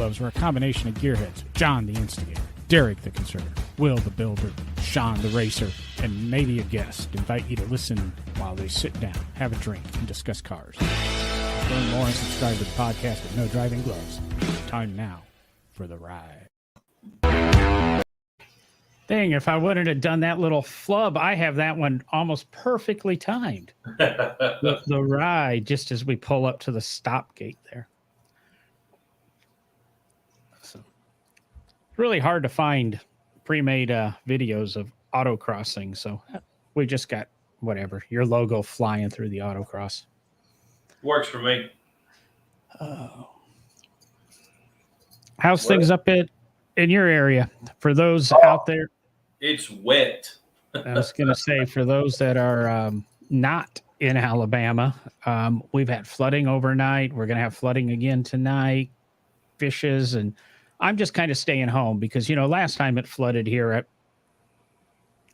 Gloves, we're a combination of gearheads. John the Instigator, Derek the Conservative, Will the Builder, Sean the Racer, and maybe a guest. Invite you to listen while they sit down, have a drink, and discuss cars. Learn more and subscribe to the podcast at No Driving Gloves. Time now for the ride. Dang, if I wouldn't have done that little flub, I have that one almost perfectly timed. the ride, just as we pull up to the stop gate there. So, it's really hard to find pre-made videos of autocrossing, so we just got whatever, your logo flying through the autocross. Works for me. How's things up in your area? For those out there, it's wet. I was going to say, for those that are not in Alabama, we've had flooding overnight. We're going to have flooding again tonight, fishes, and I'm just kind of staying home because, last time it flooded here at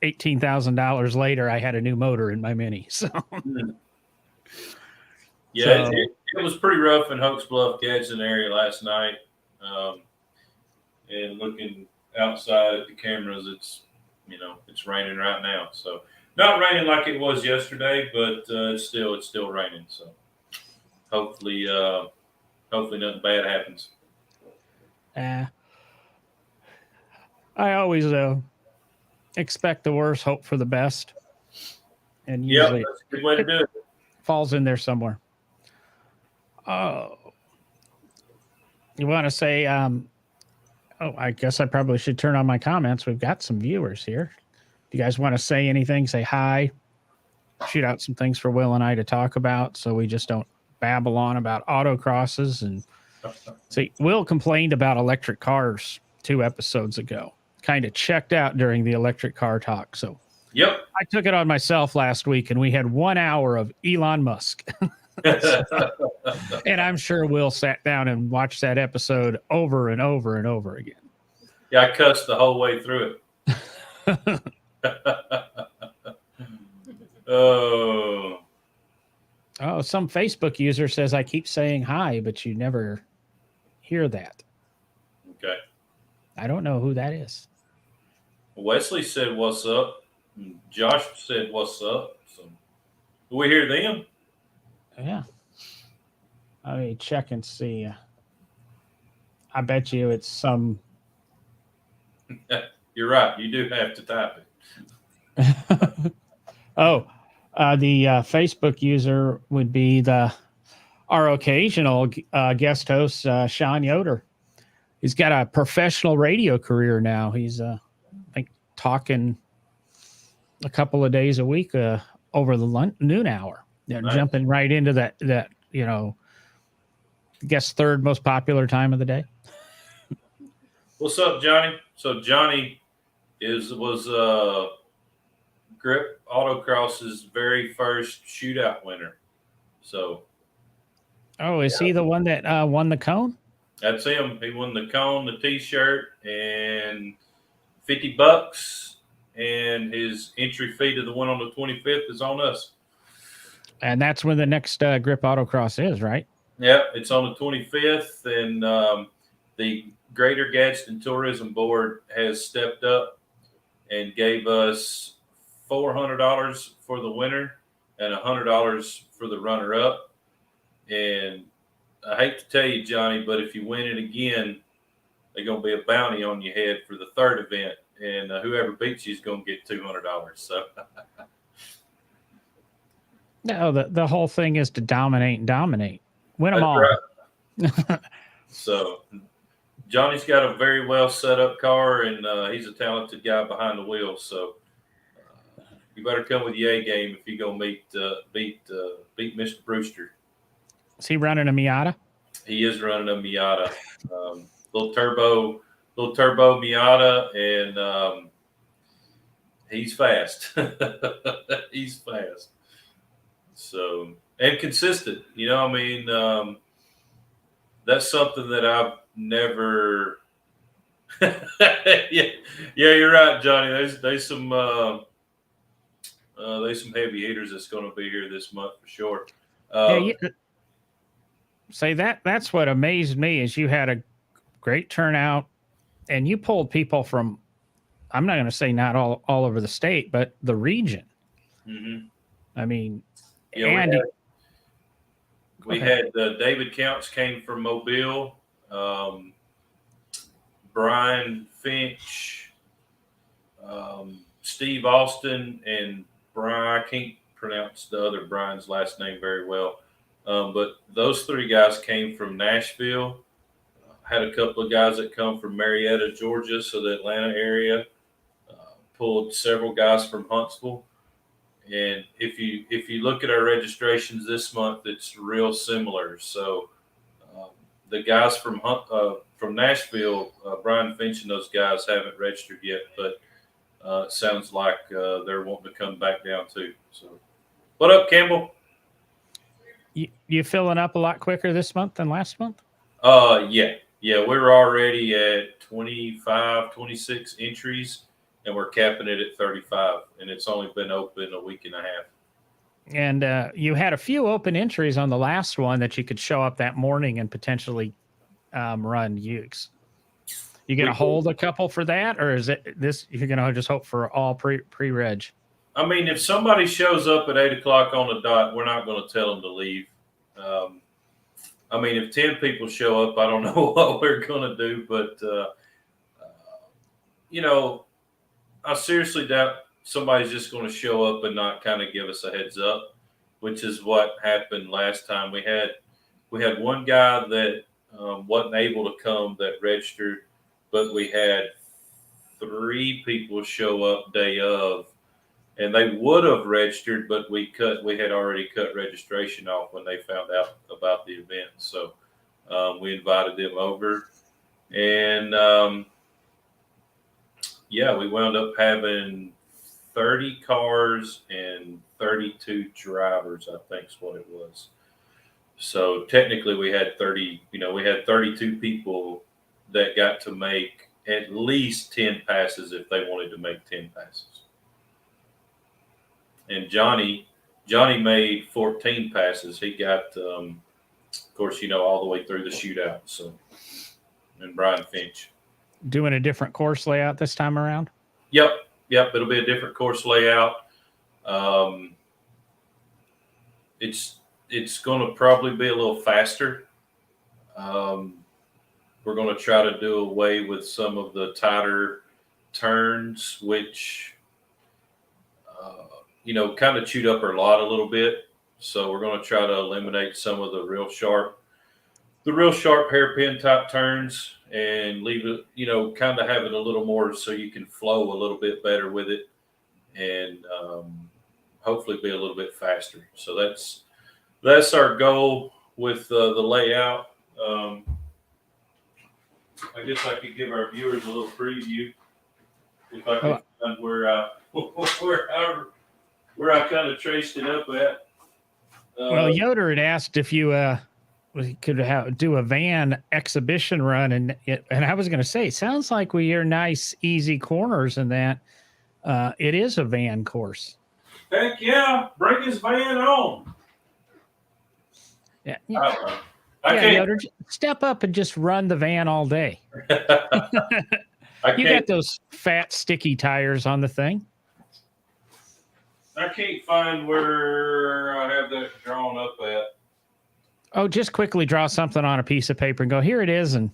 $18,000 later, I had a new motor in my Mini. So, yeah, it was pretty rough in Hokes Bluff, Gadsden area last night. And looking outside at the cameras, it's raining right now. So not raining like it was yesterday, but it's still raining. So hopefully nothing bad happens. I always expect the worst, hope for the best, and usually that's a good way to do it. Falls in there somewhere. Oh, you want to say? I guess I probably should turn on my comments. We've got some viewers here. Do you guys want to say anything? Say hi. Shoot out some things for Will and I to talk about, so we just don't babble on about autocrosses. And see, Will complained about electric cars 2 episodes ago. Kind of checked out during the electric car talk. So, yep, I took it on myself last week, and we had 1 hour of Elon Musk. And I'm sure Will sat down and watched that episode over and over and over again. Yeah, I cussed the whole way through it. Oh, some Facebook user says I keep saying hi, but you never hear that. Okay. I don't know who that is. Wesley said, "What's up?" And Josh said, "What's up?" So, do we hear them? Yeah. Let me check and see. I bet you it's some. You're right. You do have to type it. The Facebook user would be our occasional guest host, Sean Yoder. He's got a professional radio career now. He's, I think, talking a couple of days a week over the noon hour. They're nice. Jumping right into that I guess 3rd most popular time of the day. What's up, Johnny? So Johnny was Grip Autocross's very first shootout winner. So, is he the one that won the cone? That's him. He won the cone, the T-shirt, and $50, and his entry fee to the one on the 25th is on us. And that's when the next Grip Autocross is, right? Yeah, it's on the 25th, and the Greater Gadsden Tourism Board has stepped up and gave us $400 for the winner and $100 for the runner-up. And I hate to tell you, Johnny, but if you win it again, there's going to be a bounty on your head for the 3rd event, and whoever beats you is going to get $200. So. No, the whole thing is to dominate and dominate. Win them all. Right. So Johnny's got a very well set up car, and he's a talented guy behind the wheel. So you better come with your A game if you're gonna beat Mr. Brewster. Is he running a Miata? He is running a Miata, little turbo Miata, and he's fast. He's fast. So, and consistent, that's something that I've never. yeah, you're right, Johnny. There's some heavy hitters that's going to be here this month for sure. Say that's what amazed me is you had a great turnout, and you pulled people from, I'm not going to say not all over the state, but the region. Mm-hmm. I mean, Yeah, and we had David Counts came from Mobile, Brian Finch, Steve Austin, and Brian. I can't pronounce the other Brian's last name very well, but those three guys came from Nashville. Had a couple of guys that come from Marietta, Georgia, so the Atlanta area. Pulled several guys from Huntsville. And if you look at our registrations this month, it's real similar. So the guys from Nashville, Brian Finch and those guys haven't registered yet, but it sounds like they're wanting to come back down too. So, what up, Campbell? You filling up a lot quicker this month than last month? Yeah, we're already at 25, 26 entries, and we're capping it at 35, and it's only been open a week and a half. And you had a few open entries on the last one that you could show up that morning and potentially run Ukes. You going to hold a couple for that, or is it this? You're going to just hope for all pre-reg? I mean, if somebody shows up at 8:00 on the dot, we're not going to tell them to leave. I mean, if 10 people show up, I don't know what we're going to do, but I seriously doubt somebody's just going to show up and not kind of give us a heads up, which is what happened last time. We had one guy that wasn't able to come that registered, but we had 3 people show up day of, and they would have registered, but we had already cut registration off when they found out about the event. So we invited them over, and we wound up having 30 cars and 32 drivers, I think is what it was. So technically we had 32 people that got to make at least 10 passes if they wanted to make 10 passes. And Johnny made 14 passes. He got, of course, all the way through the shootout. So, and Brian Finch. Doing a different course layout this time around? Yep. It'll be a different course layout. It's going to probably be a little faster. We're going to try to do away with some of the tighter turns, which kind of chewed up our lot a little bit. So we're going to try to eliminate some of the real sharp hairpin type turns and leave it, kind of have it a little more so you can flow a little bit better with it and hopefully be a little bit faster. So that's our goal with the layout. I guess I could give our viewers a little preview if I can find where I kind of traced it up at. Well, Yoder had asked if you could do a van exhibition run, and I was going to say, it sounds like we hear nice, easy corners in that. It is a van course. Heck yeah, bring his van on. Yeah. Yoder, step up and just run the van all day. You got those fat, sticky tires on the thing. I can't find where I have that drawn up at. Oh, just quickly draw something on a piece of paper and go, here it is, and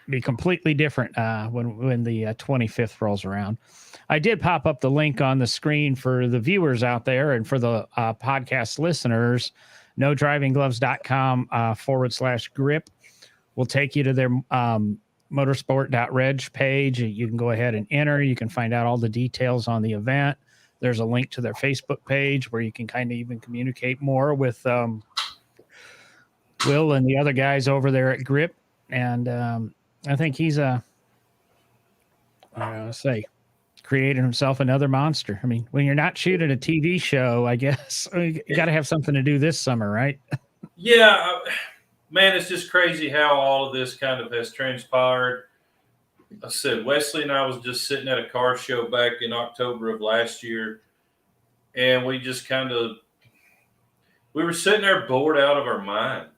be completely different when the 25th rolls around. I did pop up the link on the screen for the viewers out there and for the podcast listeners. NoDrivingGloves.com /grip will take you to their motorsport.reg page. You can go ahead and enter. You can find out all the details on the event. There's a link to their Facebook page where you can kind of even communicate more with Will and the other guys over there at Grip. And I think he's created himself another monster. I mean, when you're not shooting a TV show, I guess you got to have something to do this summer, right? Yeah, man, it's just crazy how all of this kind of has transpired. I said, Wesley and I was just sitting at a car show back in October of last year, and we just we were sitting there bored out of our mind.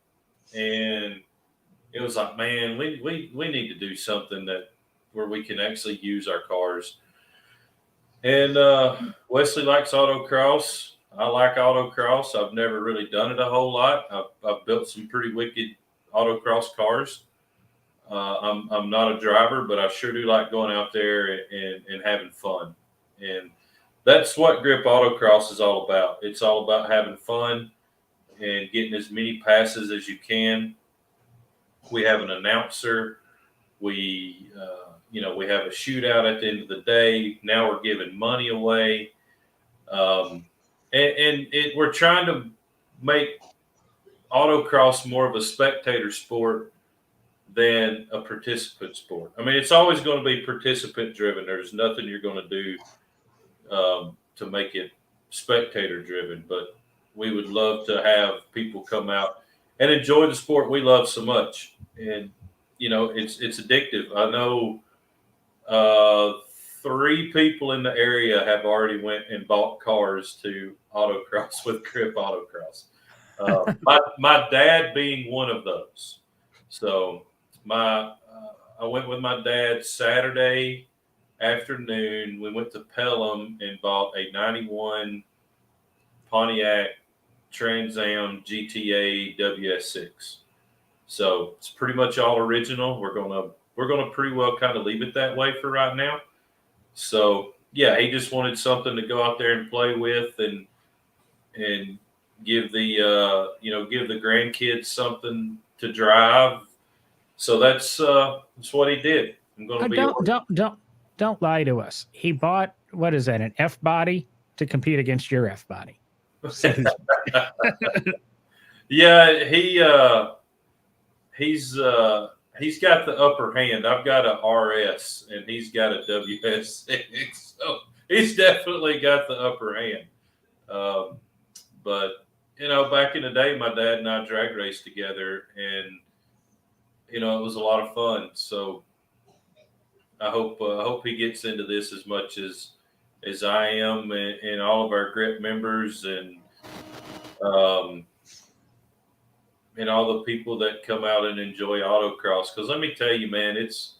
And it was like, man, we need to do something that where we can actually use our cars. And Wesley likes autocross. I like autocross. I've never really done it a whole lot. I've built some pretty wicked autocross cars. I'm not a driver, but I sure do like going out there and having fun. And that's what Grip Autocross is all about. It's all about having fun and getting as many passes as you can. We have an announcer. We have a shootout at the end of the day. Now we're giving money away, and we're trying to make autocross more of a spectator sport than a participant sport. I mean, it's always going to be participant driven. There's nothing you're going to do to make it spectator driven, but we would love to have people come out and enjoy the sport we love so much. And it's addictive. I know uh, 3 people in the area have already went and bought cars to autocross with Grip Autocross. My dad being one of those. So I went with my dad Saturday afternoon. We went to Pelham and bought a '91 Pontiac Trans Am GTA WS6. So it's pretty much all original. We're gonna pretty well kind of leave it that way for right now. So yeah, he just wanted something to go out there and play with and give the grandkids something to drive. So that's what he did. I'm gonna be Don't lie to us. He bought, what is that, an F body to compete against your F body. Yeah, he's got the upper hand. I've got a RS and he's got a WS6, so he's definitely got the upper hand. Um, but back in the day, my dad and I drag raced together, and it was a lot of fun. So I hope he gets into this as much as I am, and all of our grip members, um, and all the people that come out and enjoy autocross. Because let me tell you, man, it's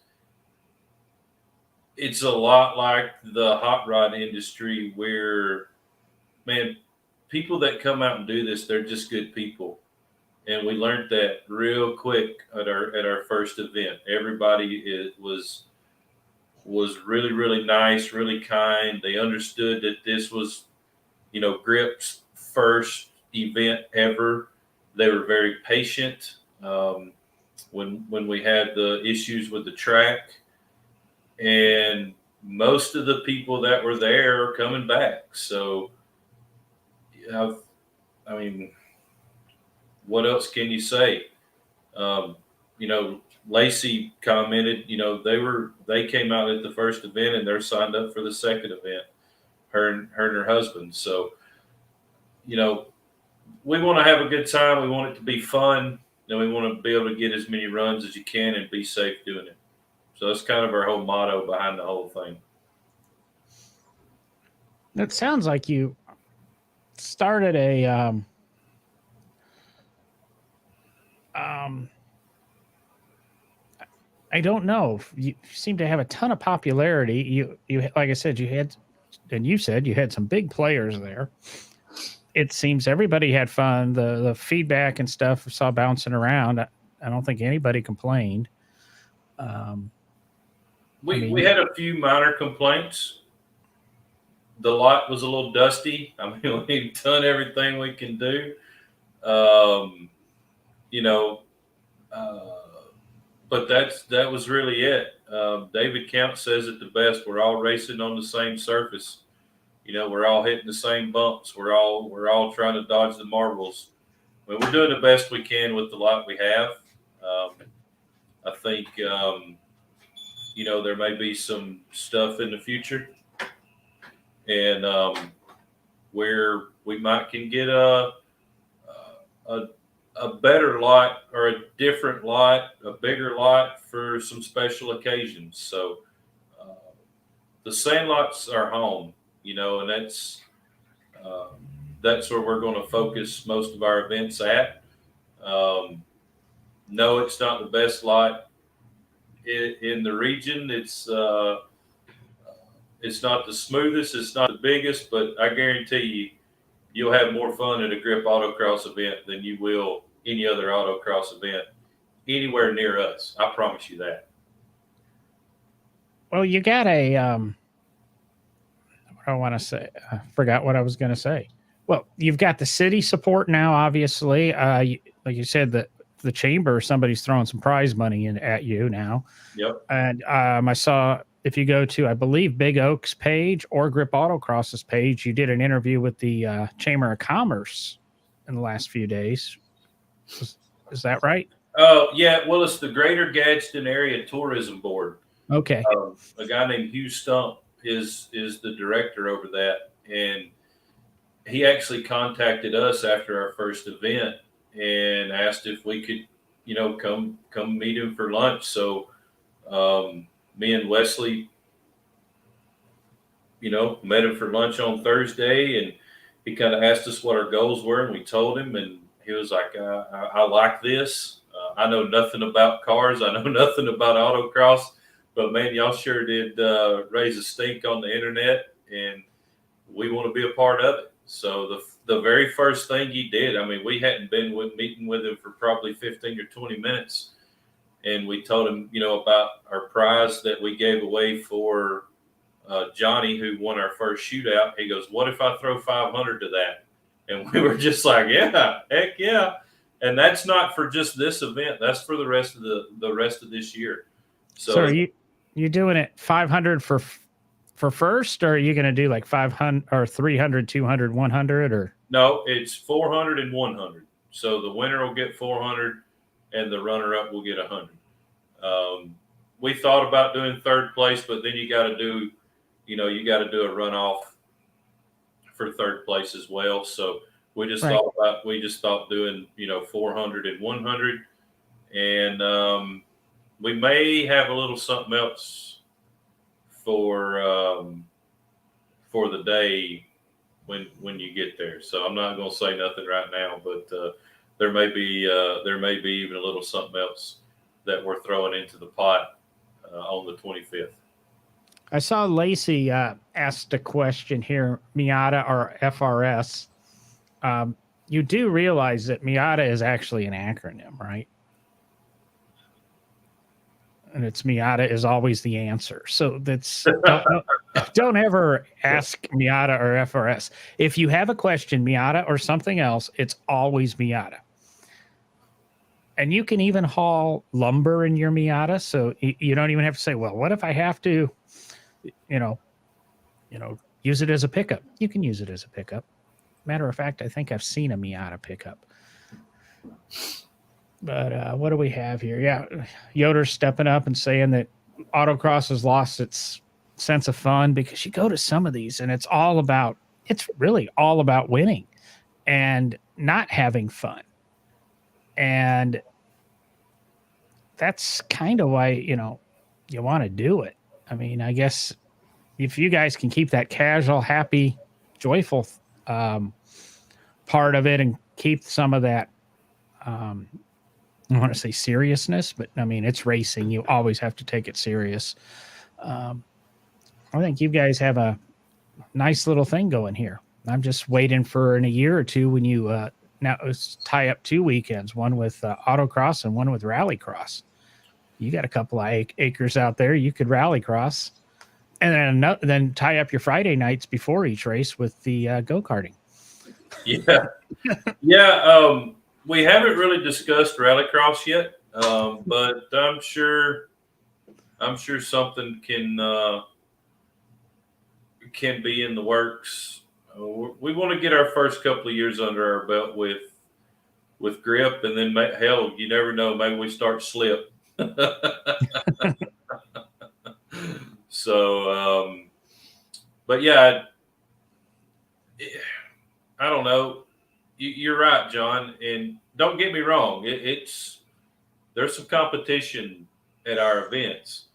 a lot like the hot rod industry, where, man, people that come out and do this, they're just good people. And we learned that real quick at our first event. Everybody was really, really nice, really kind. They understood that this was, Grip's first event ever. They were very patient when we had the issues with the track, and most of the people that were there are coming back. So, I mean, what else can you say? Um, Lacey commented, they came out at the first event and they're signed up for the second event. Her and her husband. So, we want to have a good time. We want it to be fun, and we want to be able to get as many runs as you can and be safe doing it. So that's kind of our whole motto behind the whole thing. It sounds like you started I don't know. You seem to have a ton of popularity. You like I said, you said you had some big players there. It seems everybody had fun. The feedback and stuff I saw bouncing around. I don't think anybody complained. We had a few minor complaints. The lot was a little dusty. I mean, we've done everything we can do. You know, but that was really it. David Count says it the best. We're all racing on the same surface. We're all hitting the same bumps. We're all trying to dodge the marbles. But we're doing the best we can with the lot we have. I think there may be some stuff in the future, and where we might can get a better lot or a different lot, a bigger lot for some special occasions. So the Sandlots are home, and that's where we're going to focus most of our events at. No, it's not the best lot in the region. It's not the smoothest. It's not the biggest, but I guarantee you, you'll have more fun at a Grip Autocross event than you will any other autocross event anywhere near us. I promise you that. Well, you got a what do I want to say? I forgot what I was going to say. Well, you've got the city support now, obviously. Like you said, the chamber, somebody's throwing some prize money at you now. Yep. And I saw if you go to, I believe, Big Oak's page or Grip Autocross's page, you did an interview with the Chamber of Commerce in the last few days. Is that right? Yeah. Well, it's the Greater Gadsden Area Tourism Board. Okay. A guy named Hugh Stump is the director over that, and he actually contacted us after our first event and asked if we could, come meet him for lunch. So me and Wesley, met him for lunch on Thursday, and he kind of asked us what our goals were, and we told him, and he was like, I like this. I know nothing about cars. I know nothing about autocross, but man, y'all sure did raise a stink on the internet, and we want to be a part of it. So the very first thing he did, I mean, we hadn't been meeting with him for probably 15 or 20 minutes. And we told him, about our prize that we gave away for Johnny, who won our first shootout. He goes, "What if I throw 500 to that?" And we were just like, "Yeah, heck yeah!" And that's not for just this event; that's for the rest of the rest of this year. So are you doing it 500 for first, or are you going to do like 500 or 300, 200, 100, or? No, it's 400 and 100. So the winner will get 400, and the runner-up will get 100. We thought about doing third place, but then you got to do a runoff for third place as well. So we just thought doing 400 and 100, and we may have a little something else for the day when you get there. So I'm not going to say nothing right now, but there may be even a little something else that we're throwing into the pot on the 25th. I saw Lacey asked a question here, Miata or FRS. You do realize that Miata is actually an acronym, right? And it's Miata is always the answer. So that's don't ever ask Miata or FRS. If you have a question, Miata or something else, it's always Miata. And you can even haul lumber in your Miata, so you don't even have to say, "Well, what if I have to, use it as a pickup?" You can use it as a pickup. Matter of fact, I think I've seen a Miata pickup. But what do we have here? Yeah, Yoder's stepping up and saying that autocross has lost its sense of fun, because you go to some of these and it's really all about winning and not having fun. And that's kind of why, you want to do it. I mean, I guess if you guys can keep that casual, happy, joyful part of it and keep some of that, I want to say seriousness, but I mean, it's racing. You always have to take it serious. I think you guys have a nice little thing going here. I'm just waiting for in a year or two when you now tie up 2 weekends, one with autocross and one with rallycross. You got a couple of acres out there. You could rallycross, and then tie up your Friday nights before each race with the go-karting. Yeah. Yeah. We haven't really discussed rallycross yet, but I'm sure something can be in the works. We want to get our first couple of years under our belt with Grip, and then hell, you never know, maybe we start slip. So, but yeah, I don't know. You're right, John, and don't get me wrong. There's some competition at our events,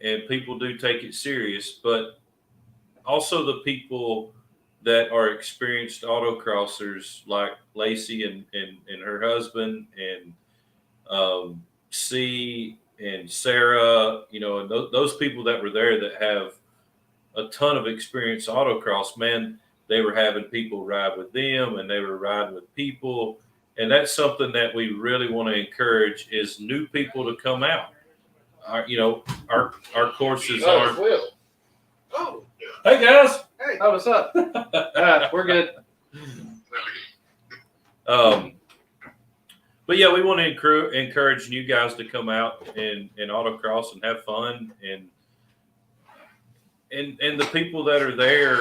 and people do take it serious, but also the people that are experienced autocrossers like Lacey and her husband, and C and Sarah, and those people that were there that have a ton of experience autocross, man, they were having people ride with them and they were riding with people. And that's something that we really want to encourage is new people to come out. Our courses aren't. Will. Oh. Hey guys. Hey. Oh, what's up? We're good. But yeah, we want to encourage new guys to come out and autocross and have fun, and the people that are there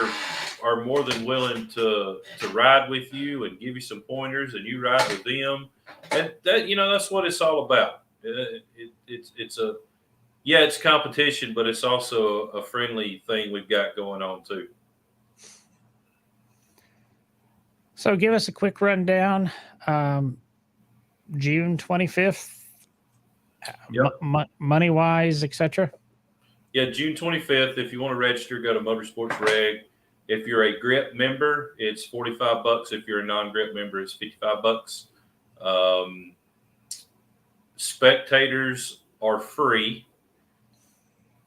are more than willing to ride with you and give you some pointers, and you ride with them, and that's what it's all about. It's competition, but it's also a friendly thing we've got going on too. So give us a quick rundown. June 25th, Yep. Money wise, etc. Yeah, June 25th. If you want to register, go to Motorsports Reg. If you're a Grip member, it's $45. If you're a non-Grip member, it's $55. Spectators are free.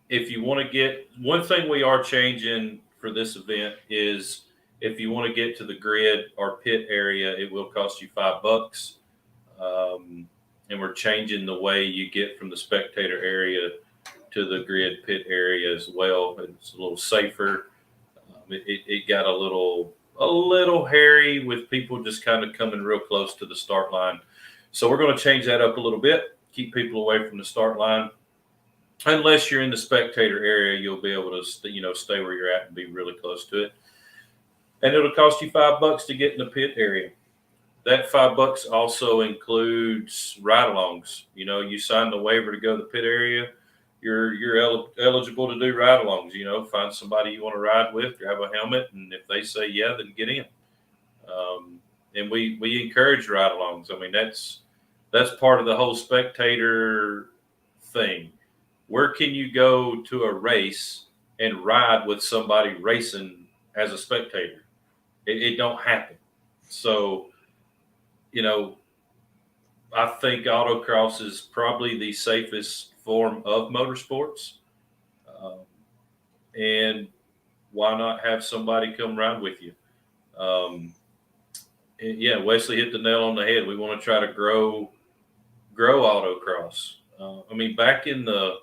If you want to get, one thing we are changing for this event is if you want to get to the grid or pit area, it will cost you $5. And we're changing the way you get from the spectator area to the grid pit area as well. It's a little safer. It got a little hairy with people just kind of coming real close to the start line. So we're going to change that up a little bit, keep people away from the start line. Unless you're in the spectator area, you'll be able to stay where you're at and be really close to it. And it'll cost you $5 to get in the pit area. That $5 also includes ride-alongs. You sign the waiver to go to the pit area, you're eligible to do ride-alongs. Find somebody you want to ride with, grab a helmet, and if they say yeah, then get in. And we encourage ride-alongs. I mean, that's part of the whole spectator thing. Where can you go to a race and ride with somebody racing as a spectator? It don't happen. So, I think autocross is probably the safest form of motorsports. And why not have somebody come ride with you? Wesley hit the nail on the head. We want to try to grow autocross. Back in the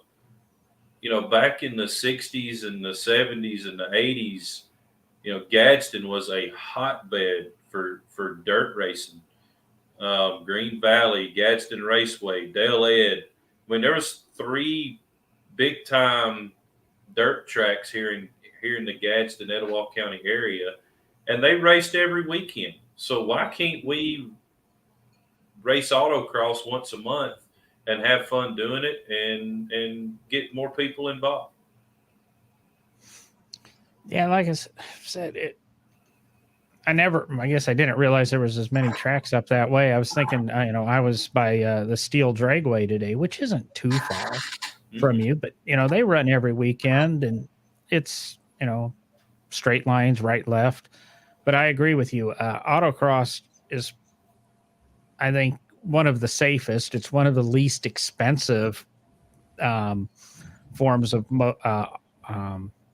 60s and the 70s and the 80s, Gadsden was a hotbed for dirt racing. Green Valley, Gadsden Raceway, Dale Ed. There was 3 big time dirt tracks here in the Gadsden, Etowah County area, and they raced every weekend. So why can't we race autocross once a month and have fun doing it and get more people involved? Yeah, like I said, I guess I didn't realize there was as many tracks up that way. I was thinking, I was by the Steel Dragway today, which isn't too far from you, but they run every weekend and it's, straight lines, right, left. But I agree with you. Autocross is, I think, one of the safest. It's one of the least expensive forms of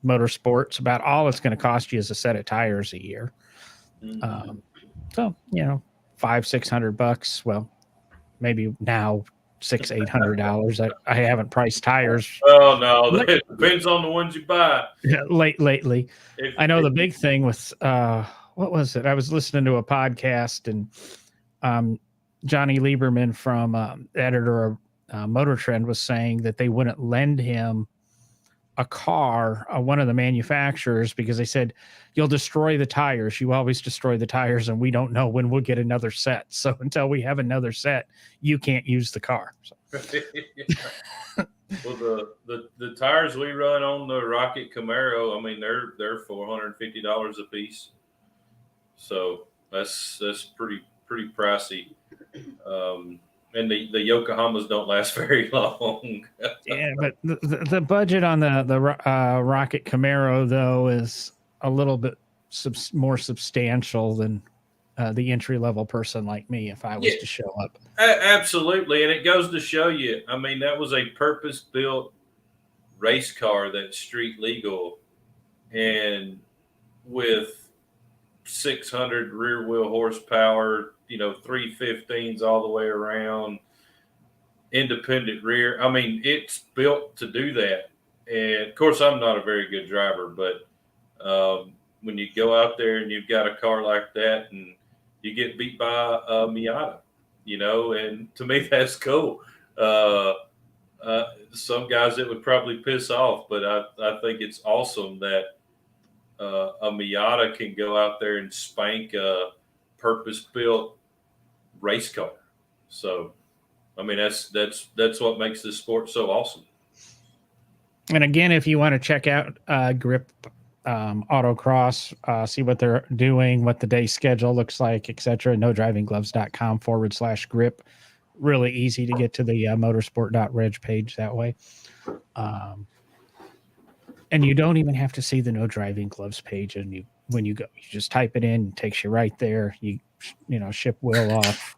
motorsports. About all it's going to cost you is a set of tires a year. So $500-$600. Well, maybe now $600-$800. I haven't priced tires. Oh no, it depends on the ones you buy. Lately, I know the big thing with what was it? I was listening to a podcast and Johnny Lieberman from editor of Motor Trend was saying that they wouldn't lend him a car, one of the manufacturers, because they said, you'll destroy the tires. You always destroy the tires, and we don't know when we'll get another set. So until we have another set, you can't use the car. So. Well, the tires we run on the Rocket Camaro, they're $450 a piece. So that's pretty pricey. And the Yokohamas don't last very long. Yeah, but the budget on the Rocket Camaro, though, is a little bit more substantial than the entry level person like me if I was to show up. Absolutely. And it goes to show you, I mean, that was a purpose built race car that's street legal and with 600 rear wheel horsepower, 315s all the way around, independent rear. I mean, it's built to do that. And of course, I'm not a very good driver, but when you go out there and you've got a car like that and you get beat by a Miata, and to me, that's cool. Some guys it would probably piss off, but I think it's awesome that a Miata can go out there and spank a purpose-built race car. So, I mean, that's what makes this sport so awesome. And again, if you want to check out Grip Autocross, see what they're doing, what the day schedule looks like, etc., nodrivinggloves.com/grip. Really easy to get to the motorsport.reg page that way. And you don't even have to see the No Driving Gloves page. And when you go, you just type it in, it takes you right there. You ship Will off,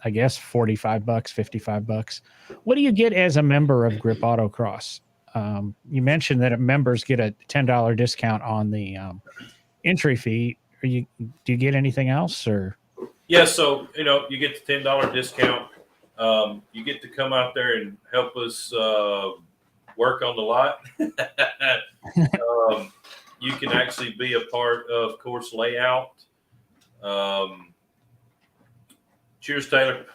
I guess, $45, $55. What do you get as a member of Grip Autocross? You mentioned that members get a $10 discount on the entry fee. Do you get anything else, or? Yeah, so you get the $10 discount. You get to come out there and help us work on the lot. You can actually be a part of course layout. Cheers, Taylor.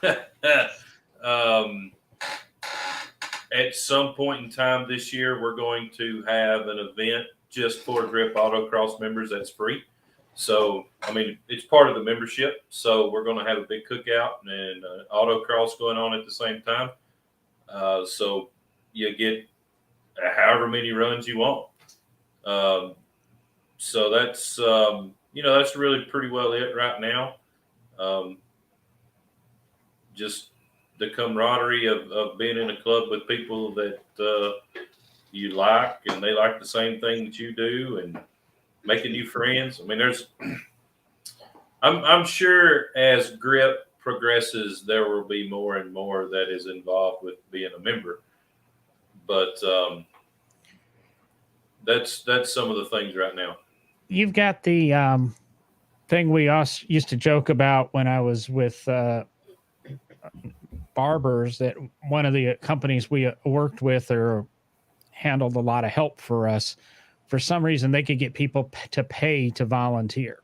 At some point in time this year, we're going to have an event just for Grip Autocross members that's free. So, I mean, it's part of the membership. So we're going to have a big cookout and autocross going on at the same time. So you get however many runs you want. So that's, that's really pretty well it right now. Just the camaraderie of being in a club with people that you like and they like the same thing that you do and making new friends. I mean, I'm sure as Grip progresses, there will be more and more that is involved with being a member. But that's some of the things right now. You've got the thing we also used to joke about when I was with barbers, that one of the companies we worked with or handled a lot of help for us. For some reason, they could get people to pay to volunteer.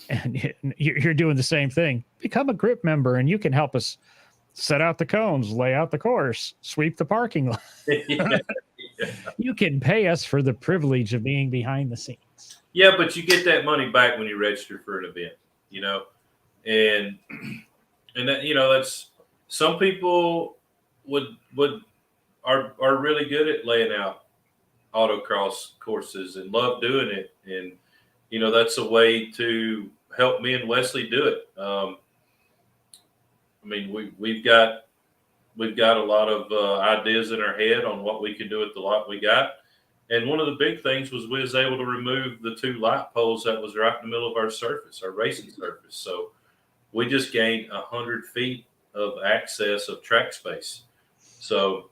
And you're doing the same thing. Become a Grip member and you can help us set out the cones, lay out the course, sweep the parking lot. Yeah. You can pay us for the privilege of being behind the scenes. Yeah, but you get that money back when you register for an event, and that, that's, some people are really good at laying out autocross courses and love doing it. And, that's a way to help me and Wesley do it. I mean, we've got a lot of ideas in our head on what we can do with the lot we got. And one of the big things was we was able to remove the 2 light poles that was right in the middle of our surface, our racing surface. So we just gained 100 feet of access of track space. So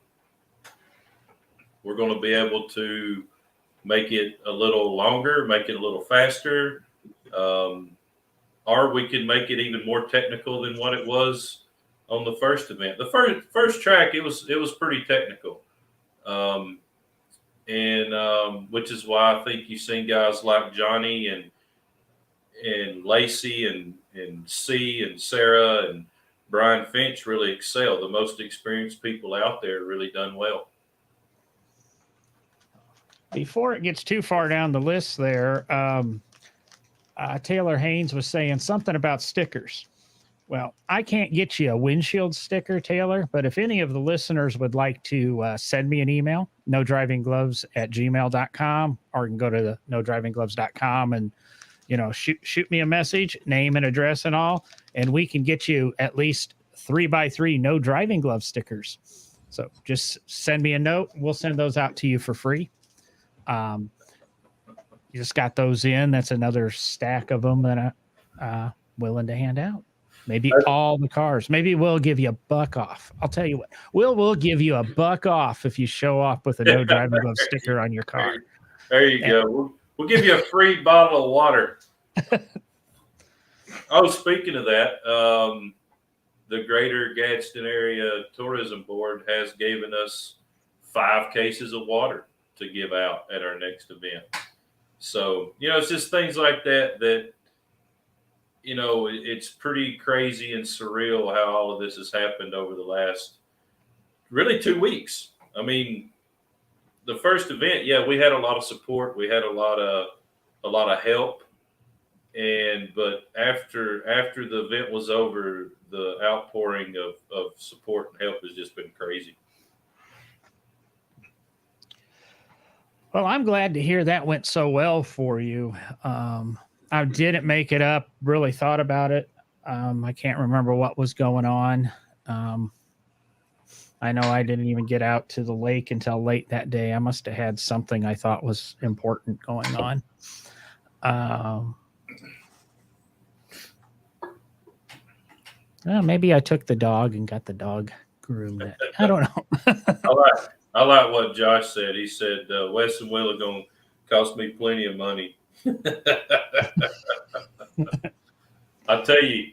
we're going to be able to make it a little longer, make it a little faster, or we can make it even more technical than what it was on the first event. The first track, it was pretty technical, which is why I think you've seen guys like Johnny and Lacey and C and Sarah and Brian Finch really excel. The most experienced people out there really done well. Before it gets too far down the list there, Taylor Haynes was saying something about stickers. Well, I can't get you a windshield sticker, Taylor, but if any of the listeners would like to send me an email, nodrivinggloves@gmail.com, or you can go to the nodrivinggloves.com and, shoot me a message, name and address and all, and we can get you at least 3x3 No Driving Glove stickers. So just send me a note. We'll send those out to you for free. You just got those in. That's another stack of them that willing to hand out. Maybe all the cars. Maybe we'll give you $1 off. I'll tell you what. We'll give you $1 off if you show up with a no driving glove sticker on your car. There you go. We'll give you a free bottle of water. Oh, speaking of that, the Greater Gadsden Area Tourism Board has given us 5 cases of water to give out at our next event. So, it's just things like that, it's pretty crazy and surreal how all of this has happened over the last really 2 weeks. I mean, the first event, we had a lot of support. We had a lot of help. But after the event was over, the outpouring of support and help has just been crazy. Well, I'm glad to hear that went so well for you. I didn't make it up, really thought about it. I can't remember what was going on. I know I didn't even get out to the lake until late that day. I must have had something I thought was important going on. Well, maybe I took the dog and got the dog groomed. I don't know. I like what Josh said. He said, Wes and Will are going to cost me plenty of money. I'll tell you.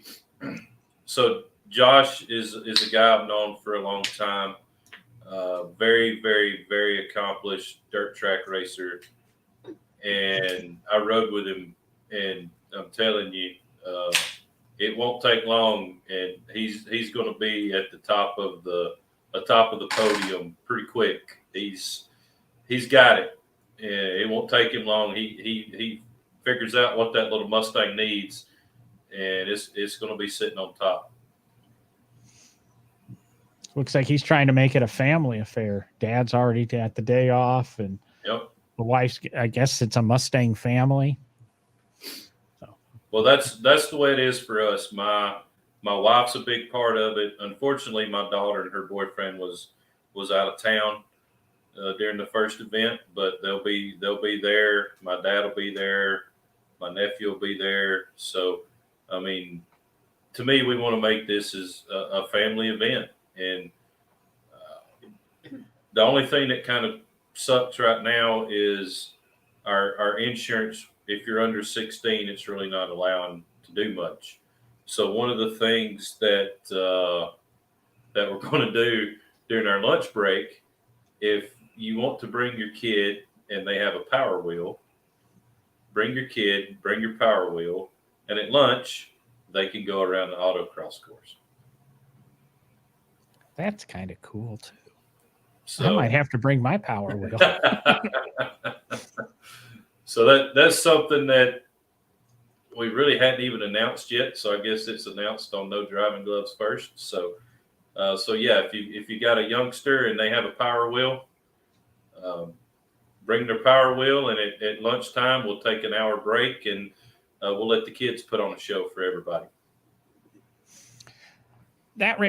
So Josh is a guy I've known for a long time. Very, very, very accomplished dirt track racer. And I rode with him, and I'm telling you, it won't take long, and he's going to be at the top of the podium pretty quick. He's got it. It won't take him long. He figures out what that little Mustang needs, and it's going to be sitting on top. Looks like he's trying to make it a family affair. Dad's already at the day off, and the wife's, I guess it's a Mustang family. Well, that's the way it is for us. My wife's a big part of it. Unfortunately, my daughter and her boyfriend was out of town during the first event, but they'll be there. My dad will be there. My nephew will be there. So, I mean, to me, we want to make this as a family event. And the only thing that kind of sucks right now is our insurance. If you're under 16, it's really not allowing to do much. So one of the things that we're going to do during our lunch break, if you want to bring your kid and they have a power wheel, bring your kid, bring your power wheel, and at lunch, they can go around the autocross course. That's kind of cool, too. So, I might have to bring my power wheel. So that's something that we really hadn't even announced yet. So I guess it's announced on No Driving Gloves first. So if you got a youngster and they have a power wheel, bring their power wheel, and at lunchtime we'll take an hour break, and we'll let the kids put on a show for everybody. That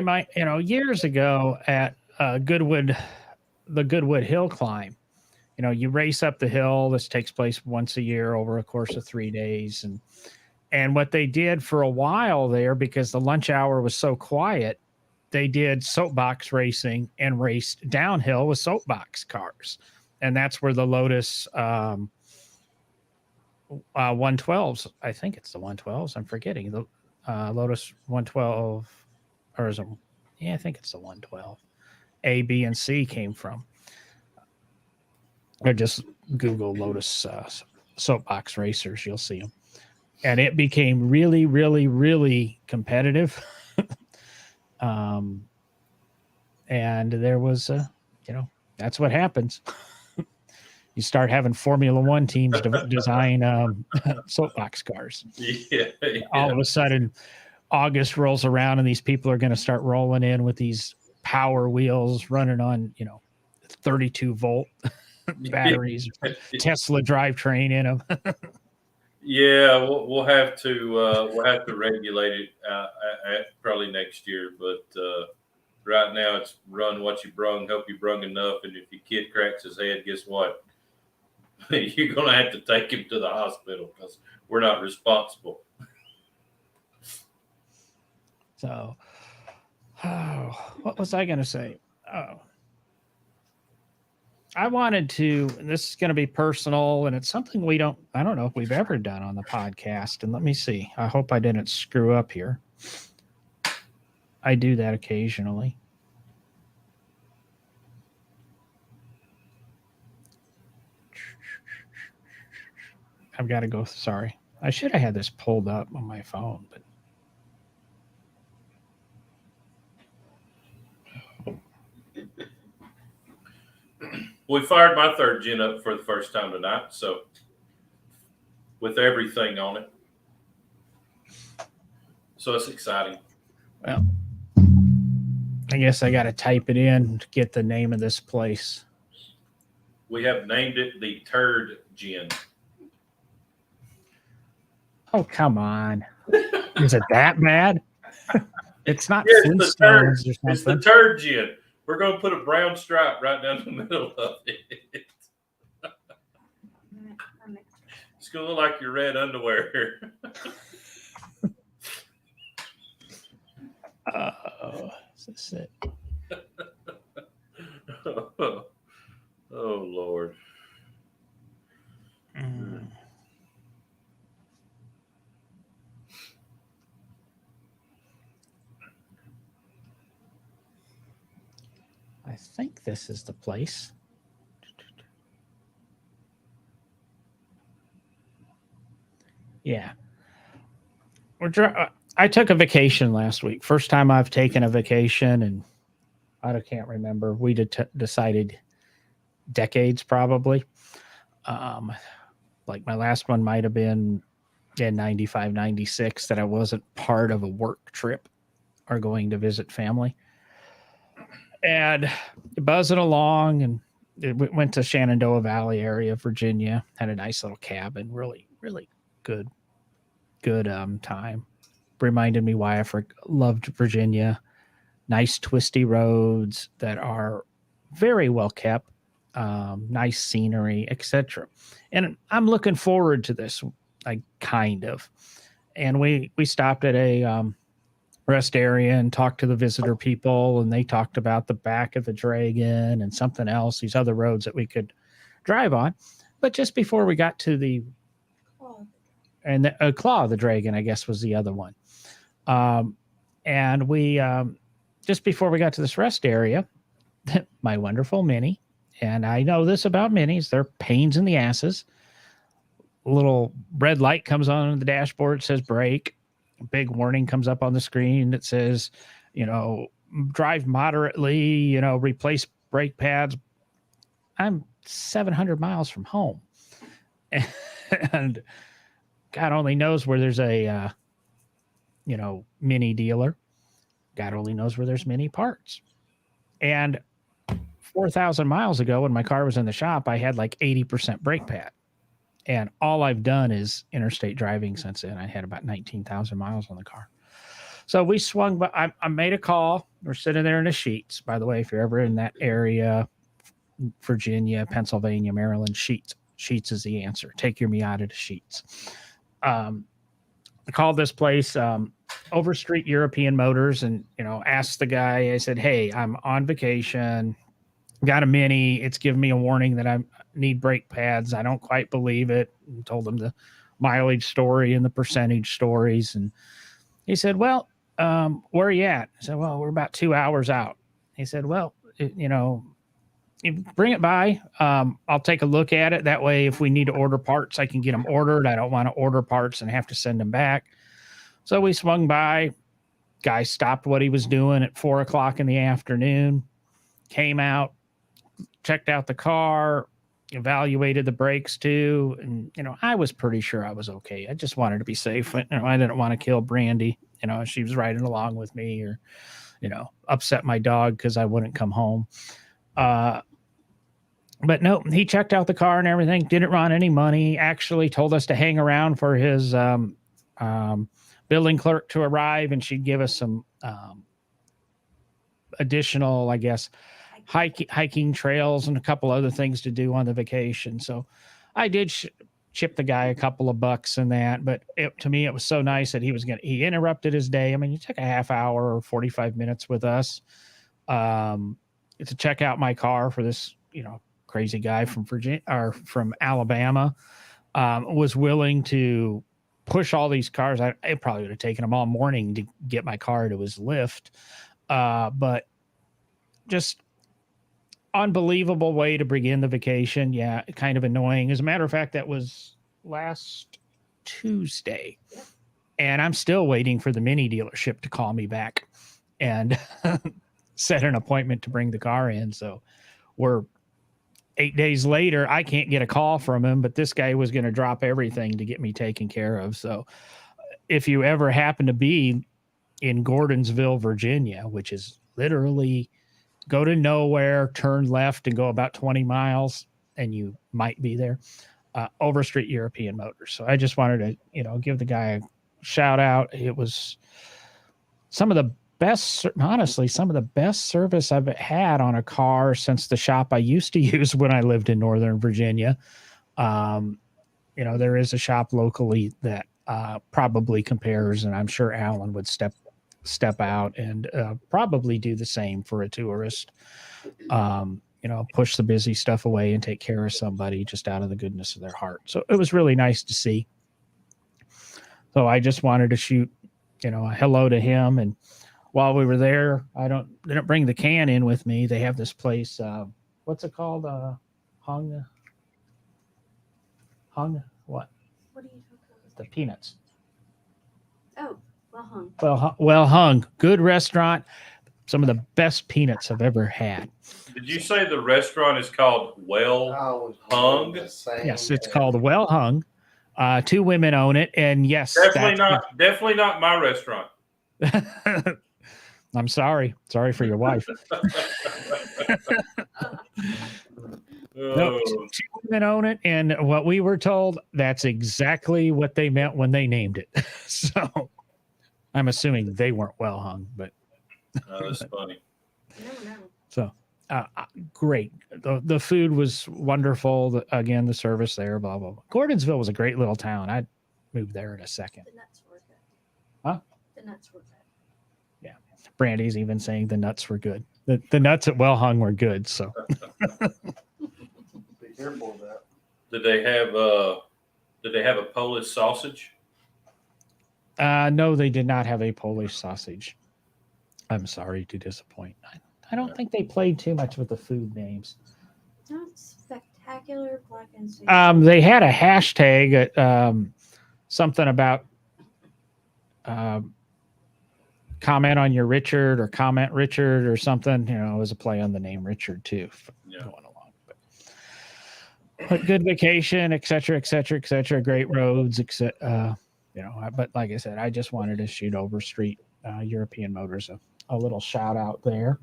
years ago at the Goodwood Hill Climb, you race up the hill. This takes place once a year over a course of 3 days. And what they did for a while there, because the lunch hour was so quiet, they did soapbox racing and raced downhill with soapbox cars. And that's where the Lotus 112s, I think it's the 112s. I'm forgetting the Lotus 112, or is it? Yeah, I think it's the 112. A, B, and C came from. Or just Google Lotus soapbox racers, you'll see them. And it became really, really, really competitive. And there was, that's what happens. You start having Formula One teams design soapbox cars. Yeah. All of a sudden, August rolls around and these people are going to start rolling in with these power wheels running on, 32 volt batteries, Tesla drivetrain in them. Yeah, we'll have to regulate it probably next year. But right now, it's run what you brung, hope you brung enough, and if your kid cracks his head, guess what? You're gonna have to take him to the hospital because we're not responsible. So, what was I going to say? Oh, I wanted to, and this is going to be personal, and it's something I don't know if we've ever done on the podcast. And let me see. I hope I didn't screw up here. I do that occasionally. I've got to go. Sorry. I should have had this pulled up on my phone, but. We fired my third gen up for the first time tonight, so with everything on it. So it's exciting. Well, I guess I got to type it in to get the name of this place. We have named it the Turd Gen. Oh, come on. Is it that bad? It's not Yeah, it's the turd. Flintstones or something. It's the Turd Gen. We're going to put a brown stripe right down the middle of it. It's going to look like your red underwear. Is this it? Oh, Lord. Mm. I think this is the place. Yeah. I took a vacation last week. First time I've taken a vacation, and I can't remember. We decided decades probably. Like my last one might have been in 95, 96 that I wasn't part of a work trip or going to visit family. And buzzing along, and we went to Shenandoah Valley area, Virginia. Had a nice little cabin. Really, really good time. Reminded me why I loved Virginia. Nice twisty roads that are very well kept. Nice scenery, etc. And I'm looking forward to this, like kind of. And we stopped at a rest area and talked to the visitor people, and they talked about the back of the Dragon and something else, these other roads that we could drive on. But just before we got to the Claw of the Dragon, I guess was the other one. And we just before we got to this rest area, my wonderful Mini, and I know this about Minis, they're pains in the asses. A little red light comes on the dashboard, says brake. Big warning comes up on the screen that says, drive moderately, replace brake pads. I'm 700 miles from home. And God only knows where there's a, Mini dealer. God only knows where there's Mini parts. And 4,000 miles ago, when my car was in the shop, I had like 80% brake pad. And all I've done is interstate driving since then. I had about 19,000 miles on the car. So we swung, but I made a call. We're sitting there in the Sheets. By the way, if you're ever in that area, Virginia, Pennsylvania, Maryland, Sheets is the answer. Take your Miata to Sheets. I called this place Overstreet European Motors, and asked the guy. I said, "Hey, I'm on vacation. Got a Mini. It's giving me a warning that I need brake pads. I don't quite believe it." And told him the mileage story and the percentage stories. And he said, "Well, where are you at?" I said, "Well, we're about 2 hours out." He said, "Well, you bring it by. I'll take a look at it. That way, if we need to order parts, I can get them ordered. I don't want to order parts and have to send them back." So we swung by. Guy stopped what he was doing at 4:00 in the afternoon, came out, checked out the car, evaluated the brakes too. And, I was pretty sure I was okay. I just wanted to be safe. I didn't want to kill Brandy. She was riding along with me, or, upset my dog because I wouldn't come home. But no, he checked out the car and everything, didn't run any money, actually told us to hang around for his building clerk to arrive, and she'd give us some additional, I guess, hiking trails and a couple other things to do on the vacation. So I did chip the guy a couple of bucks and that. But to me, it was so nice that he interrupted his day. I mean, he took a half hour or 45 minutes with us to check out my car for this, crazy guy from Virginia or from Alabama, was willing to push all these cars. It probably would have taken him all morning to get my car to his lift. But just unbelievable way to begin the vacation. Yeah, kind of annoying. As a matter of fact, that was last Tuesday, and I'm still waiting for the Mini dealership to call me back and set an appointment to bring the car in. So we're 8 days later. I can't get a call from him, but this guy was going to drop everything to get me taken care of. So if you ever happen to be in Gordonsville, Virginia, which is literally go to nowhere, turn left, and go about 20 miles, and you might be there. Overstreet European Motors. So I just wanted to, give the guy a shout out. It was some of the best service I've had on a car since the shop I used to use when I lived in Northern Virginia. There is a shop locally that probably compares, and I'm sure Alan would step out and probably do the same for a tourist. Push the busy stuff away and take care of somebody just out of the goodness of their heart. So it was really nice to see. So I just wanted to shoot, a hello to him. And while we were there, didn't bring the can in with me. They have this place. What's it called? Hung. What? What are you talking about? The peanuts. Oh, well hung. Well hung. Good restaurant. Some of the best peanuts I've ever had. Did you say the restaurant is called Well Hung? Yes, it's called Well Hung. 2 women own it, and yes, definitely not my restaurant. I'm sorry for your wife. No, 2 women own it, and what we were told, that's exactly what they meant when they named it. So I'm assuming they weren't well hung, but that's funny. No. So great. The food was wonderful. The service there, blah, blah, blah. Gordonsville was a great little town. I'd move there in a second. The nuts were good. Huh? The nuts were good. Yeah. Brandy's even saying the nuts were good. The nuts at Well Hung were good. So Be careful of that. Did they have a Polish sausage? no, they did not have a Polish sausage. I'm sorry to disappoint. I don't think they played too much with the food names. Not spectacular black and salmon. They had a hashtag, something about comment on your Richard or comment Richard or something. It was a play on the name Richard too. Yeah. Going along, but good vacation, et cetera, et cetera, et cetera. Great roads, etc. But like I said, I just wanted to shoot Overstreet European Motors a little shout out there.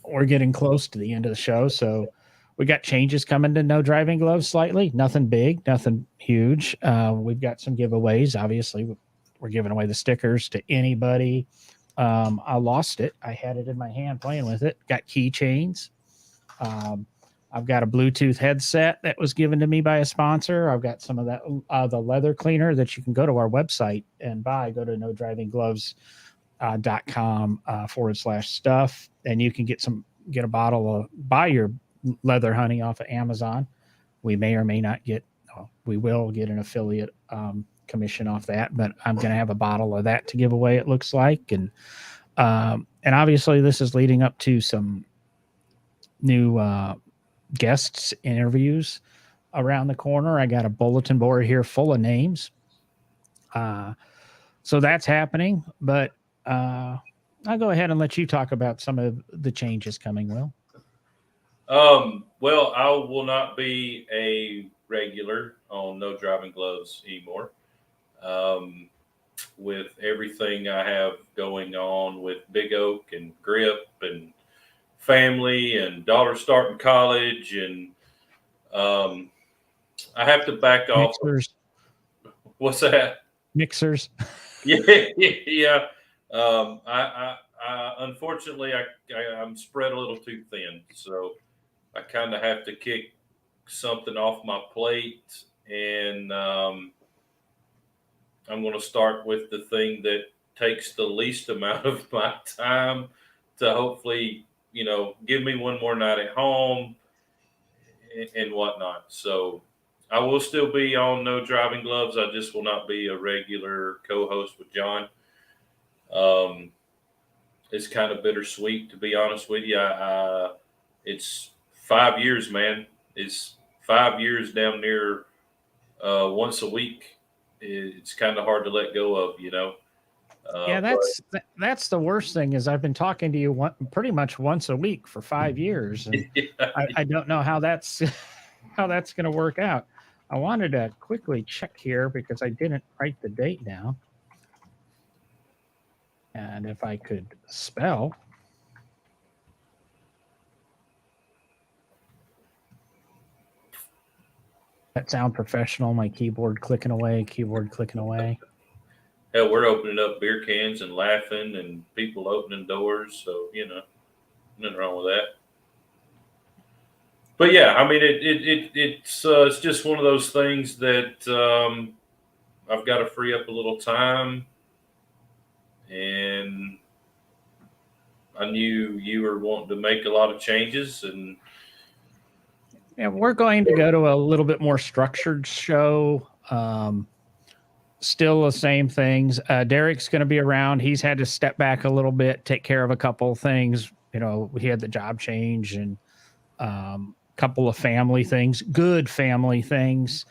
We're getting close to the end of the show, so we got changes coming to No Driving Gloves slightly. Nothing big, nothing huge. We've got some giveaways. Obviously, we're giving away the stickers to anybody. I lost it. I had it in my hand playing with it. Got keychains. I've got a Bluetooth headset that was given to me by a sponsor. I've got some of that, the leather cleaner that you can go to our website and buy. Go to nodrivinggloves.com/stuff, and you can get a bottle of, buy your leather honey off of Amazon. We may or may not get, we will get an affiliate commission off that, but I'm going to have a bottle of that to give away, it looks like. And obviously this is leading up to some new guests interviews around the corner. I got a bulletin board here full of names. So that's happening, but I'll go ahead and let you talk about some of the changes coming, Will. Well, I will not be a regular on No Driving Gloves anymore. With everything I have going on with Big Oak and Grip and family and daughter starting college, and I have to back off. Mixers. What's that? Mixers. Yeah. I unfortunately I'm spread a little too thin, so I kind of have to kick something off my plate, and I'm going to start with the thing that takes the least amount of my time to hopefully, give me one more night at home and whatnot. So I will still be on No Driving Gloves. I just will not be a regular co-host with John. It's kind of bittersweet, to be honest with you. It's 5 years, man. It's 5 years down near once a week. It's kind of hard to let go of, Yeah, that's the worst thing is I've been talking to you pretty much once a week for 5 years, and I don't know how that's how that's going to work out. I wanted to quickly check here because I didn't write the date down, and if I could spell. That sound professional. My keyboard clicking away. Hell, we're opening up beer cans and laughing, and people opening doors. So nothing wrong with that. But yeah, I mean, it's just one of those things that I've got to free up a little time, and I knew you were wanting to make a lot of changes, and yeah, we're going to go to a little bit more structured show. Still the same things. Derek's going to be around. He's had to step back a little bit, take care of a couple things. He had the job change and couple of family things, good family things.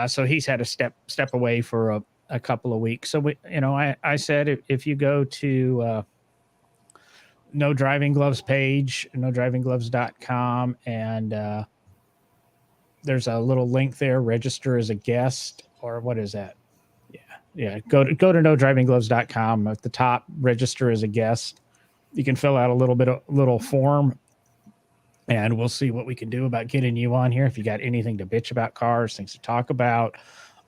So he's had to step away for a couple of weeks. So I said if you go to No Driving Gloves page, nodrivinggloves.com, and there's a little link there, register as a guest, or what is that? Yeah. Go to nodrivinggloves.com. At the top, register as a guest. You can fill out a little form, and we'll see what we can do about getting you on here. If you got anything to bitch about cars, things to talk about,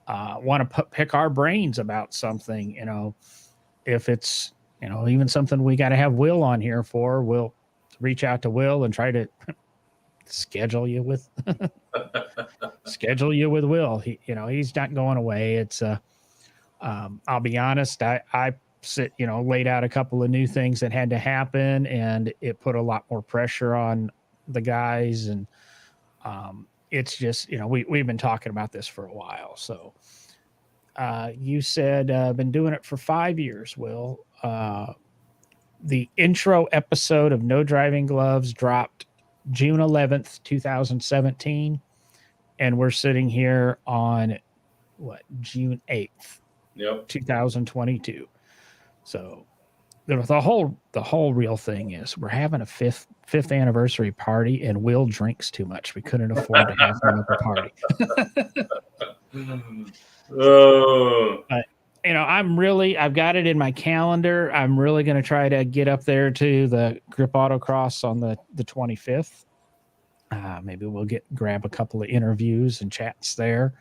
want to pick our brains about something, if it's, even something we got to have Will on here for, we'll reach out to Will and try to schedule you with Will. He's not going away. It's I'll be honest. I laid out a couple of new things that had to happen, and it put a lot more pressure on the guys. And it's just, we've been talking about this for a while. So you said been doing it for 5 years, Will. The intro episode of No Driving Gloves dropped June 11th, 2017. And we're sitting here on June 8th. Yep. 2022. So the whole real thing is we're having a fifth anniversary party, and Will drinks too much. We couldn't afford to have him at the party. But I've got it in my calendar. I'm really going to try to get up there to the Grip Autocross on the 25th. Maybe we'll grab a couple of interviews and chats there.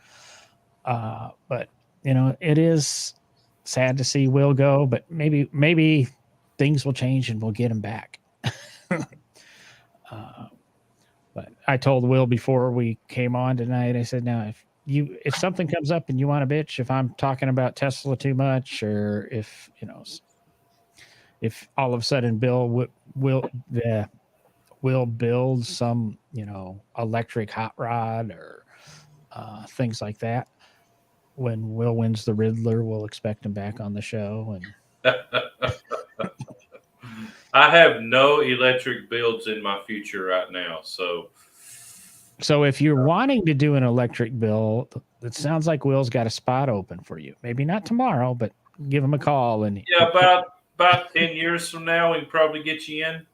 But it is sad to see Will go, but maybe things will change and we'll get him back. But I told Will before we came on tonight, I said, now if something comes up and you want to bitch, if I'm talking about Tesla too much, or if all of a sudden Bill will build some, electric hot rod or things like that. When Will wins the Riddler, we'll expect him back on the show. And I have no electric builds in my future right now. So if you're wanting to do an electric build, it sounds like Will's got a spot open for you. Maybe not tomorrow, but give him a call. And yeah, about 10 years from now, we can probably get you in.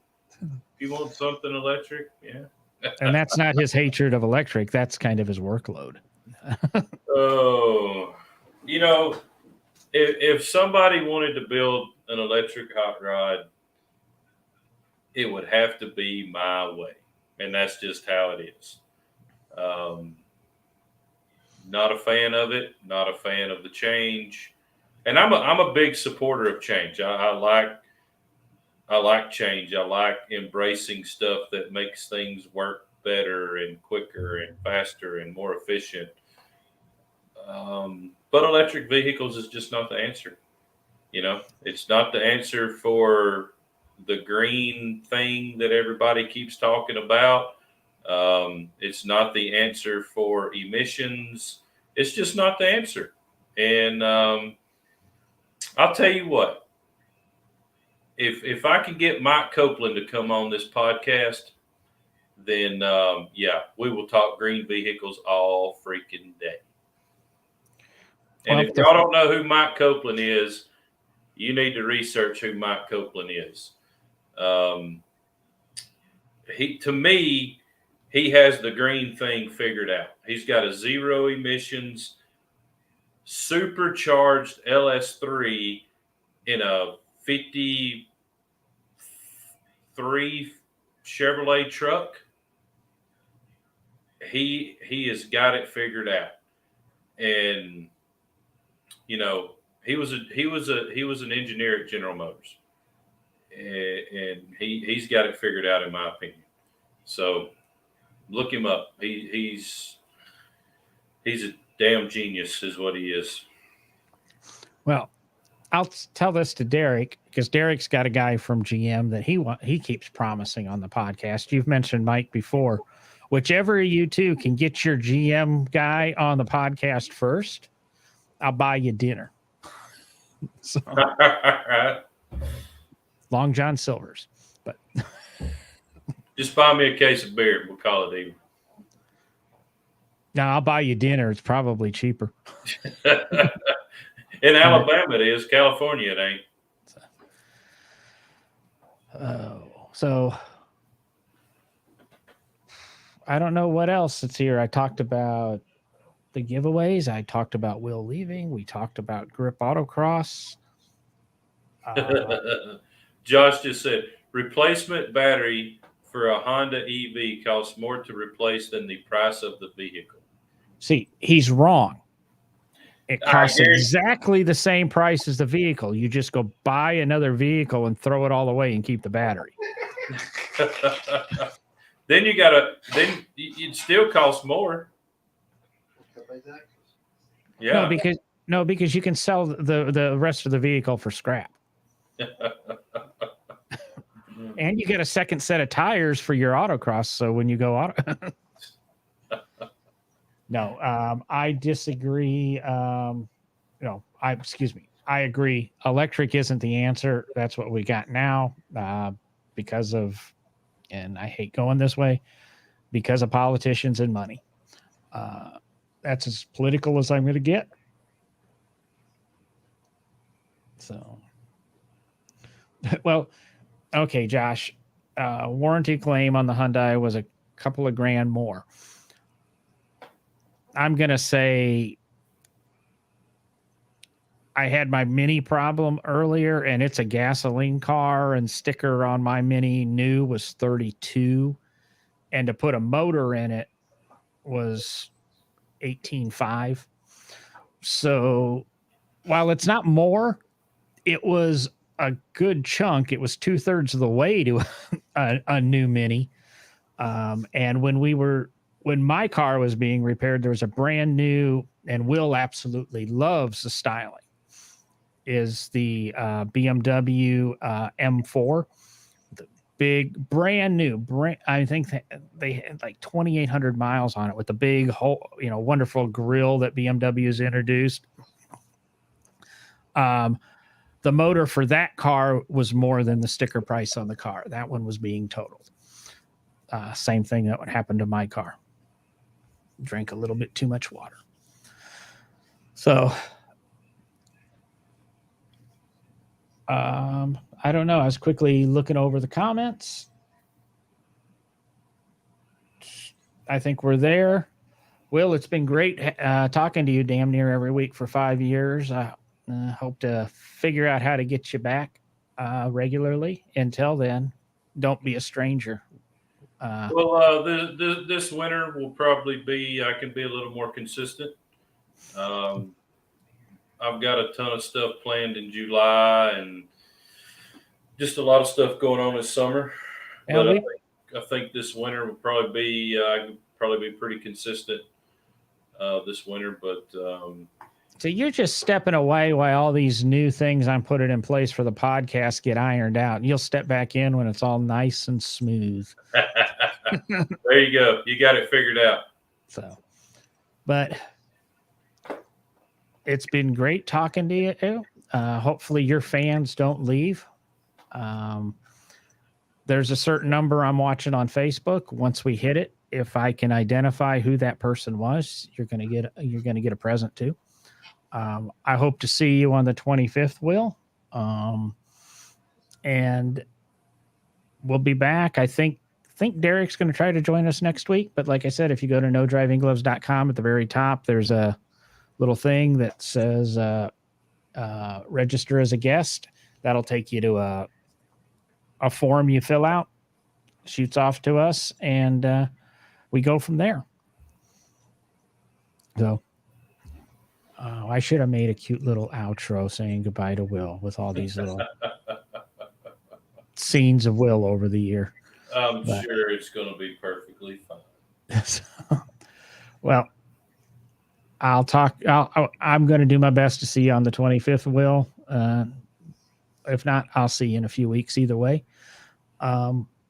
If you want something electric, yeah. And that's not his hatred of electric. That's kind of his workload. Oh, if somebody wanted to build an electric hot rod, it would have to be my way, and that's just how it is. Not a fan of it. Not a fan of the change, and I'm a big supporter of change. I like change. I like embracing stuff that makes things work better and quicker and faster and more efficient. But electric vehicles is just not the answer. It's not the answer for the green thing that everybody keeps talking about. It's not the answer for emissions. It's just not the answer. And I'll tell you what, if I can get Mike Copeland to come on this podcast, then we will talk green vehicles all freaking day. And Well, if y'all don't know who Mike Copeland is, you need to research who Mike Copeland is. He has the green thing figured out. He's got a zero emissions, supercharged LS3 in a 53 Chevrolet truck. He has got it figured out. And he was an engineer at General Motors, and he's got it figured out, in my opinion. So look him up. He's a damn genius, is what he is. Well, I'll tell this to Derek, because Derek's got a guy from GM that he keeps promising on the podcast. You've mentioned Mike before. Whichever of you two can get your GM guy on the podcast first, I'll buy you dinner. So, Long John Silver's, but just buy me a case of beer. We'll call it even. No, I'll buy you dinner. It's probably cheaper. In Alabama, it is. California, it ain't. So I don't know what else is here. I talked about the giveaways. I talked about Will leaving. We talked about Grip Autocross. Josh just said replacement battery for a Honda EV costs more to replace than the price of the vehicle. See, he's wrong. It costs exactly the same price as the vehicle. You just go buy another vehicle and throw it all away and keep the battery. Then it still costs more. Yeah. because you can sell the rest of the vehicle for scrap. And you get a second set of tires for your autocross. So when you go No, I disagree. I agree. Electric isn't the answer. That's what we got now because of, and I hate going this way, because of politicians and money. That's as political as I'm going to get. So, well, okay, Josh, warranty claim on the Hyundai was a couple of grand more. I'm going to say I had my Mini problem earlier, and it's a gasoline car, and sticker on my Mini new was 32, and to put a motor in it was 18.5. So while it's not more, it was a good chunk. It was 2/3 of the way to a new Mini. And when my car was being repaired, there was a brand new, and Will absolutely loves the styling, is the BMW M4, the big brand new, I think they had like 2,800 miles on it, with the big whole, wonderful grille that BMW's introduced. The motor for that car was more than the sticker price on the car. That one was being totaled. Same thing that would happen to my car. Drank a little bit too much water. So, I don't know. I was quickly looking over the comments. I think we're there. Will, it's been great talking to you damn near every week for 5 years. I hope to figure out how to get you back regularly. Until then, don't be a stranger. This winter will probably be, I can be a little more consistent. I've got a ton of stuff planned in July and just a lot of stuff going on this summer. Yeah, I think this winter will probably be I could probably be pretty consistent this winter, but So you're just stepping away while all these new things I'm putting in place for the podcast get ironed out. You'll step back in when it's all nice and smooth. there you go. You got it figured out. So, but it's been great talking to you. Hopefully your fans don't leave. There's a certain number I'm watching on Facebook. Once we hit it, if I can identify who that person was, you're gonna get a present too. I hope to see you on the 25th, Will. And we'll be back. I think Derek's going to try to join us next week. But like I said, if you go to nodrivinggloves.com at the very top, there's a little thing that says register as a guest. That'll take you to a form you fill out, shoots off to us, and we go from there. So I should have made a cute little outro saying goodbye to Will with all these little scenes of Will over the year. I'm sure it's going to be perfectly fine. So, well, I'm going to do my best to see you on the 25th, Will. If not, I'll see you in a few weeks either way.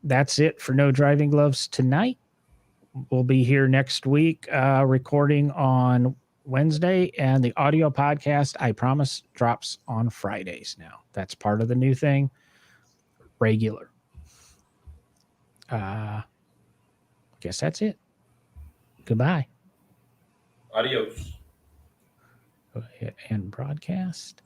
That's it for No Driving Gloves tonight. We'll be here next week recording on Wednesday, and the audio podcast, I promise, drops on Fridays now. That's part of the new thing. Regular. Guess that's it. Goodbye. Adios. Go ahead and broadcast.